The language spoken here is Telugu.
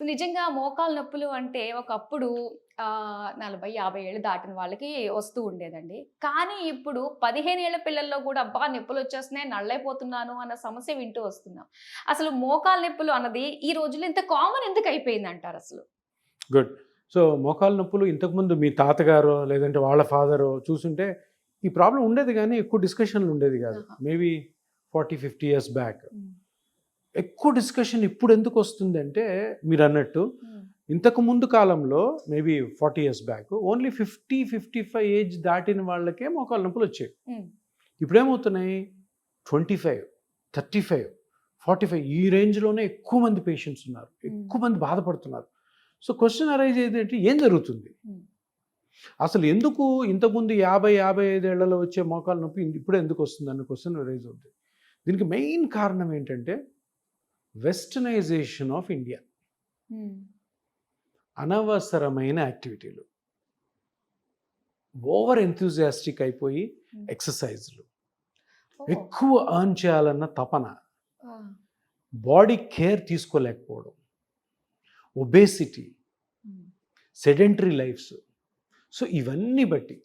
నిజంగా మోకాలు నొప్పులు అంటే ఒకప్పుడు 40, 50 ఏళ్ళు దాటిన వాళ్ళకి వస్తూ ఉండేదండి. కానీ ఇప్పుడు 15 ఏళ్ల పిల్లల్లో గూడా అబ్బా! నొప్పులొచ్చేస్తున్నాయి, నడలేకపోతున్నాను అన్న సమస్య వింటూ వస్తున్నాం. అసలు మోకాలు నొప్పులు అన్నది ఈ రోజుల్లో ఇంత కామన్ ఎందుకు అయిపోయిందంటారసలు? గుడ్. సో, మోకాళ్ళ నొప్పులు ఇంతకుముందు మీ తాతగారో, లేదంటే వాళ్ళ ఫాదరో చూసుంటే, ఈ ప్రాబ్లమ్ ఉండేది గానీ, ఎక్కువ డిస్కషన్‌లు ఉండేది గాదు. ఆహా! Maybe 40, 50 years back. హ్మ్. ఎక్కువ డిస్కషన్ ఇప్పుడెందుకొస్తుందంటే, మీరన్నట్టు హ్మ్. ఇంతకు ముందు కాలంలో maybe 40 years back only 50, 55 age దాటిన వాళ్ళకే మోకాళ్ళ నొప్పులొచ్చేవి. హ్మ్. ఇప్పుడేమవుతున్నాయి 25, 35, 45 ఈ రేంజ్‌లోనే ఎక్కువ మంది పేషెంట్స్ ఉన్నారు. ఎక్కువ మంది బాధపడుతున్నారు. సో, క్వెషన్ అరైజ్ అయ్యేదేంటి? ఏం జరుగుతుంది? హ్మ్. అసలు ఎందుకు ఇంతకుముందు 50, 55 ఏళ్లలో వచ్చే మోకాలు నొప్పి ఇప్పుడే ఎందుకొస్తుందన్న క్వెషన్ రైజ్ అవుద్ది. దీనికి మెయిన్ కారణం ఏంటంటే, వెస్టర్నైజేషన్ ఆఫ్ ఇండియా. హ్మ్. అనవసరమైన యాక్టివిటీలు. ఓవర్ ఎంథూసియాస్టిక్ అయిపోయి హ్మ్. ఎక్సర్‌సైజ్‌లు. ఓహ్! ఎక్కువ ఎర్న్ చేయాలన్న తపన. ఆ! బాడీ కేర్ తీసుకోలేకపోవడం. ఒబేసిటీ, హ్మ్. Sedentary lifes. సో, ఇవన్నీ బట్టి